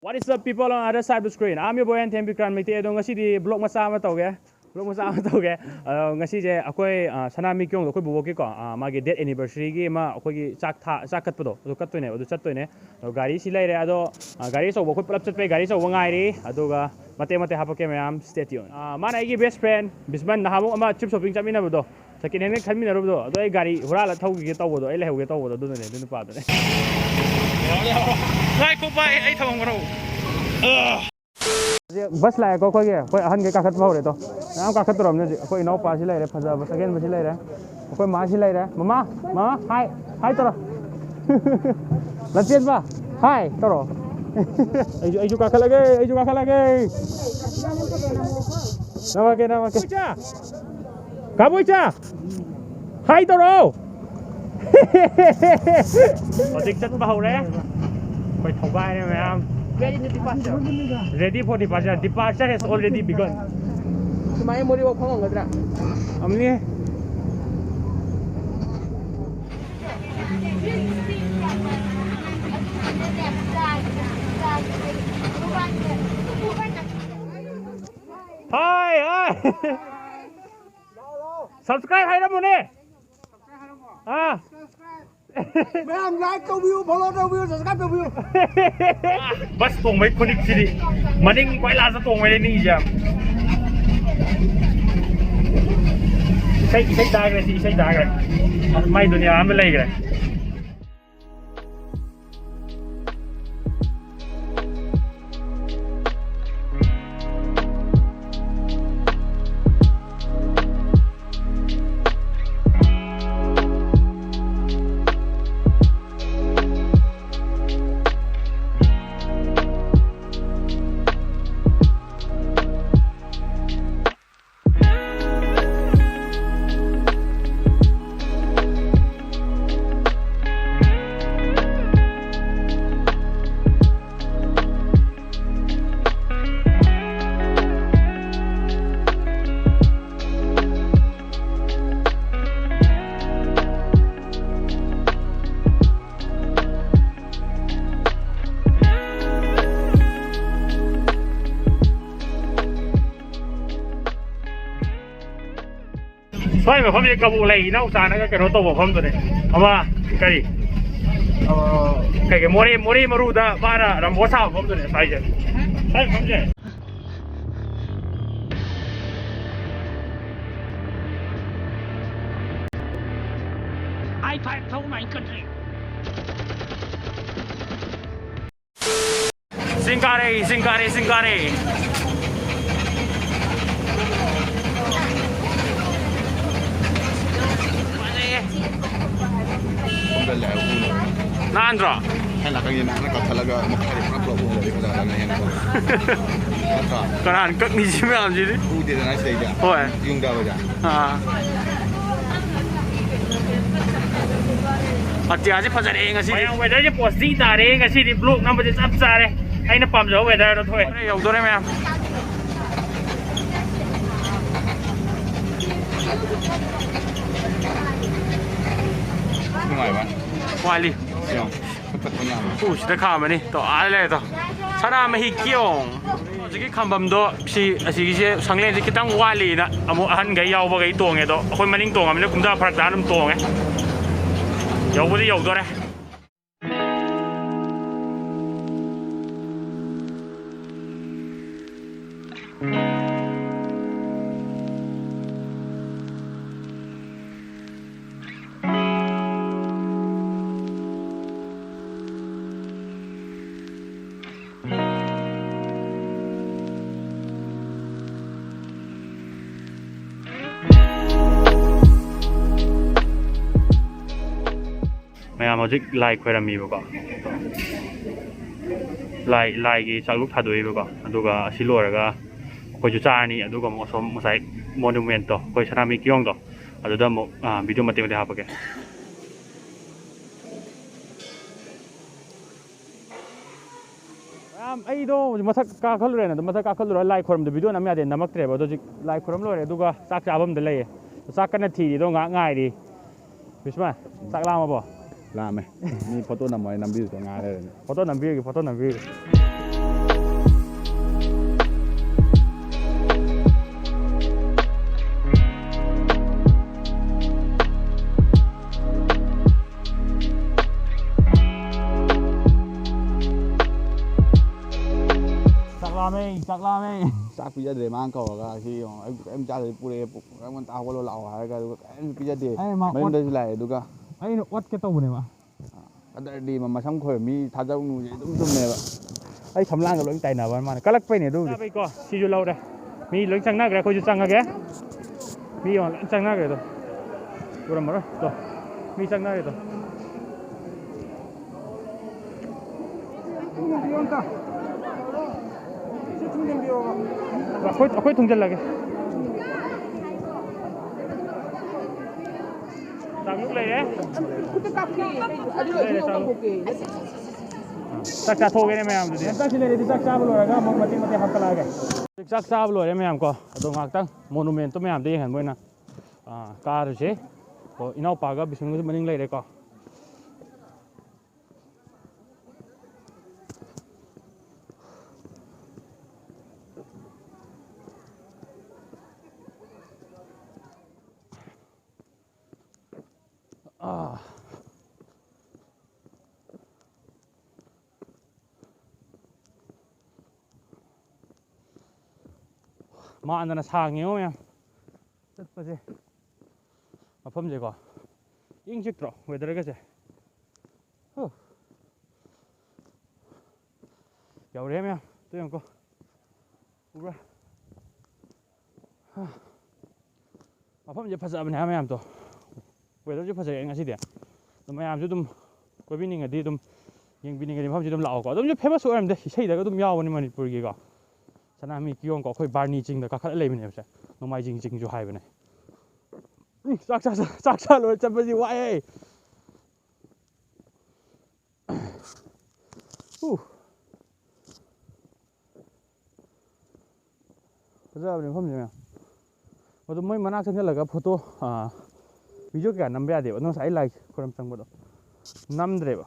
What is up, people on the other side of the screen? I'm your boy and Tempi Kran. Mate, I don't ngasi di blog masa ama tau ke? Blog masa ama tau ke? Ngasi je akoi Sanamahi Kiyong akoi bubo ke ko. Magi death anniversary ki ma akoi ki chak kat pado. Ado kat to ne, ado chat to ne. Gari silai re ado gari so akoi pelap chat pe gari so wangai ri. Ado ga mate hapa ke mayam stay tuned. Mana igi best friend Bisman nahamu ama chip shopping chami na bodo. Sakin hene kami na bodo. Ado ay gari hura la thau ki tau bodo. Ay lehu ke tau bodo. Dono ne, dono pa do ne. Lai ko ba ay thawang maro. बस लाया को कोई अहन के काखत भाव रे तो नाम काखत तो हमने कोई नौ पास लाई रे फजा बस अगेन बस लाई रे कोई मां सी लाई रे ममा हाय हाय तोरो लतियन बा हाय तोरो एजु काखा लगे नवा के काबुचा हाय तोरो अधिक चत भाव रे कोई थौगाय रे ma'am Ready to departure. Ready for departure. Departure has already begun. Sumaya mo riwa phang ngadra. Amni. Hi. Subscribe hai na mune. Ma'am, like the view, follow the view, subscribe the view. Bas tong mấy con đi đi, maning quay la sa tong mấy ni jam. Say dag rồi. Mai dunia am lay rồi. Soalnya memang dia kabur lagi, nak usaha nak kena tahu memang tu ni. Apa kali? Kayak mori maru dah bara rambo sah memang tu ni saja. Saya memang je. iPad tahu main country. Singkare. Nandra. Enak kan ini nak talaga makharip na pula ulo di kada na yan ko. Kanan kak ni sih macam jadi. Udah na sih dia. Oh Yung daw dia. Pati aja pasal enggak sih. Yang weather je post di tare enggak sih di blog nama je cap sare. Aina pam jauh weather tu thôi. Ini jauh tu ni macam. Ngoài ba. Wali. Sudah kami ni, tu ada tu. Sanamahi Kiyong. Jadi kambam tu si sanglen si kita wali na, amu ahan gaya apa gaya tuang itu. Aku maning tuang, ambil kumda peradaran tuang. Jauh boleh jauh tu re. Maya magic like kwera mi baka like gi chakluk thadoi baka aduga silora ko ju chani aduga mo som masai monument to ko Sanamahi Kiyong to aduda mo video mate hapake ai do mathak ka khalu re na mathak ka khalu like khoram de video nam ya de namak tre ba do like khoram lo re aduga sak chabam de lei sak kana thi do ngai ri bisma sak lama bo Lama. Ni foto nama nambil tu ngare. Foto nambil. lame, chak lame. Sak pizza de mang kau ka Kiyong em cha de pure em ta ko lo lao ha ka em pizza de men de lai du ka Ai what ke tau ne ma. ada di ma sam khoi mi tha jau nu dum ne ba Ai kham lang ga loi tai na ba ma. Kalak pai ne du. Bai ko, si ju lau de. Mi loi chang na ga ko ju chang ga ge. Mi on chang na ga do. Pura mara do. Mi chang na ga do. Akwai thùng chân là kìa. Tặng lúc này đấy. Chắc chắn thôi cái này mày làm gì? Chắc chỉ là đi chắc chắn rồi cái mong mati học cái này. Chắc chắn rồi mày làm co. Đồ ngạc tăng monument tôi mày làm đi hẳn bên nào. Car rồi chứ. Có inau paga bising cái mình lấy đấy co. Mà anh là sang nhiều em, rất là gì, mà phẩm gì có, yên chích rồi, về đây cái gì, giàu đấy em, tôi không có, ura, mà phẩm gì phát ra bên này em tôi, về đó chứ phát ra anh gì đấy, tụi em chứ tụi, coi bên này đi tụi, những bên này phẩm gì tụi lão có, tụi chứ phép số em đấy, xây đấy cái tụi nhau bên này bự gì có. Sanamahi Kiyong có khơi barney chinh đó các lấy bên này vậy, nó mai chinh chinh cho hai bên này, chắc rồi chăm cái gì vậy? Bây giờ mình không gì nào, mà tôi mới mà nói là cái photo, video cái năm bé đấy, nó sẽ like, còn chẳng bao đâu, năm đấy vậy,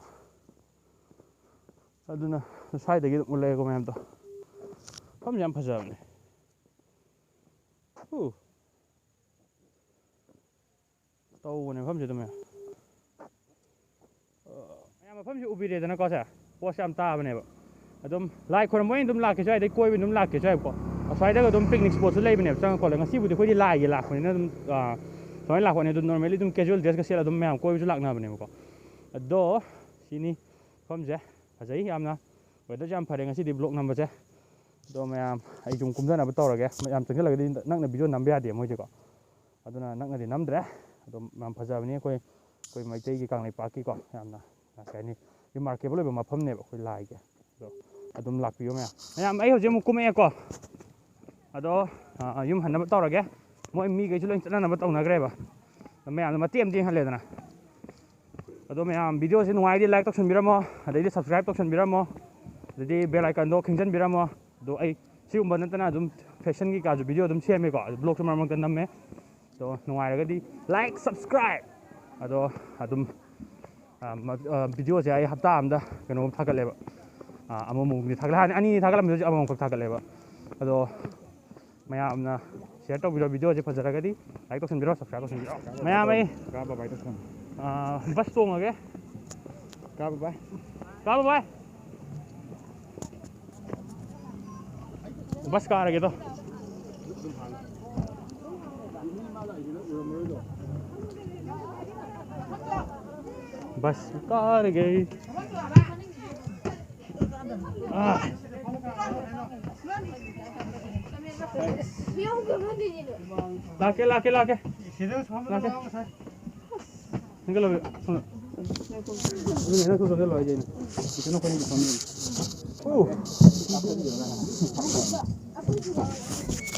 đó là sai đấy cái một lời của mình đó. Không dám phải giờ này. Tàu này không gì đâu mày. Em mà không gì ubi đấy nó có sao? Post am ta bên này vậy. Adom likeคนไม่ดุมลากเฉยๆได้กล้วยเป็นดุมลากเฉยๆก็ใส่ได้ก็ดุมปิกนิกสปอร์ตเลยเป็นแบบจังก็เลยงั้นสิบุตรคุยดีไล่กี่หลักคนนี้นะดุมสมัยหลักคนนี้ดุม normally ดุม casual dress ก็เสียแล้วดุมแม่กล้วยจุลักหน้าเป็นแบบก็ดอสินี่ผมจะภาษาอีกอันนะเวลาจะทำผ่านงั้นสิดีบล็อกนำไปเจ้ดอแม่ไอ้จุ่มคุ้มด้วยนะไปต่อเลยแกไม่ทำจังก็เลยนั่งในวิดีโอนำไปหาเดี๋ยวมั้งเจ้าก็adon nak ngadi nam dre adon mam phaja ni koi mai tei ki kang nei pa ki ko yam na kai ni ri market bole ma pham ne ba koi lai ke do adum lak pi yo me yam ai ho je mu kum e ko ado yum han na to ra ge moi mi ge chu leng chana na ba tong na gre ba me yam ma tiam ting han le na ado me yam video se nuai di like tok sun biramo adai di subscribe tok sun biramo adai bell icon do khingjan biramo do ai si um ban na dum fashion ki ka ju video dum share me ko blog ma mang tan nam me do nuai ra ga di like subscribe ado adum video se ai hapta am da kano thagal leba amamung ni thagla ani thagala mi amamung khak thagal leba ado mayam na share to video je phajara ga di like to sun biro subscribe to sun biro mayam ai ka ba bai to sun bas to ngage ka ba bai bas ka ra ge to bus car गई लाके निकलो सुनो ये ना तो चलो आ जाए इतना कोई नहीं समझ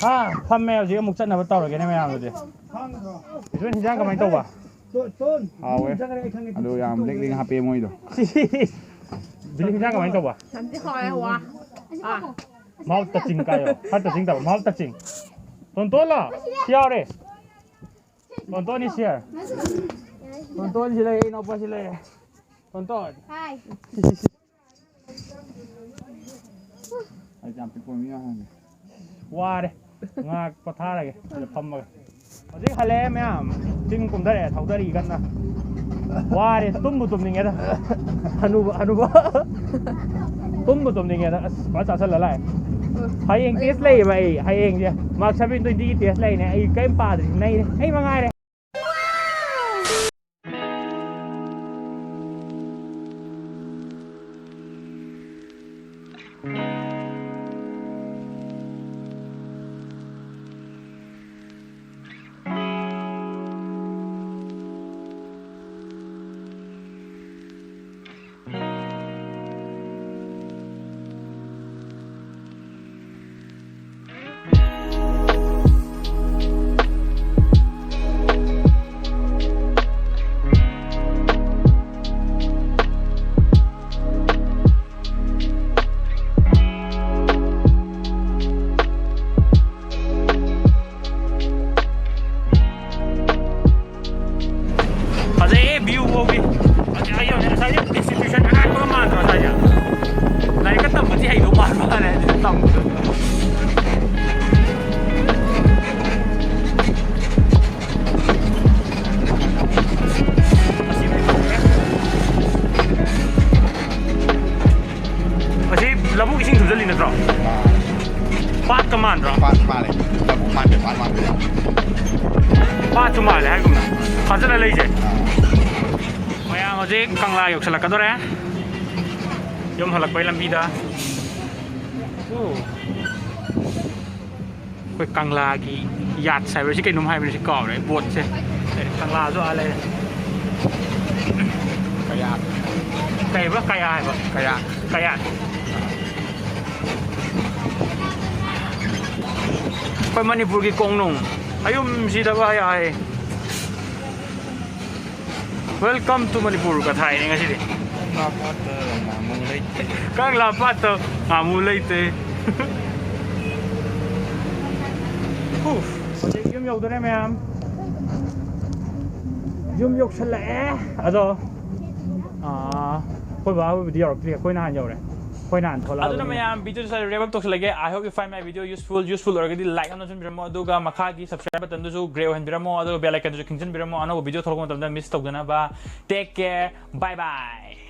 हाँ फम में जी मुक्चन ना बताओ लगे ना मैं यहाँ मुझे इसमें हिंसा कमाई तो हुआ hào ấy alo yam lek lek happy moi do bilin hinsang kamain to ba sampai kaya wa mau touching kayo hat touching ta mau touching tonton la siao re tonton ni siar tonton sila ino pa sila tonton hai ai jam pi pon mi ha wa re ngak pa tha ra ge pham ma Jadi hale me am ting kum dare thau dari kan na ware tum ni ngeda anu tum ni ngeda ba cha sal lai Hayeng test lay ba ay hayeng dia. Mag 720 test lay ne ay kay padre nay ay mga re. View hogi ayo saja institution akan mengaman saja naik ke tempat sih hidup mana ada di tempat masih labu ising sudah lina terus pat keman terus pat male labu mande pat male pat cuma le hai kumna khazana lei je Hojik kang la yok salak kadore yom halak pai lambi da koi kang la gi yat sai ba si kai num hai ba si ko re bot se kang la zo ale kayak kai ba kaya hai ba kaya koi Manipur gi kong nung ayum si da ba ai Welcome to Manipur ka thai ni ngasi di. Kang lapat to ngamulay te. Yum yok done ma'am. Yum yok sala ado. Koi ba video rok koi na han yaw re. Koi na han thola. Ado na ma'am video sa wrap up to lage. I hope you find my video useful or gadi like and biramo aduga makha gi subscribe button du gray and biramo aduga bell icon du kington biramo ano video tholko tam da miss togdana ba. Take care. Bye bye.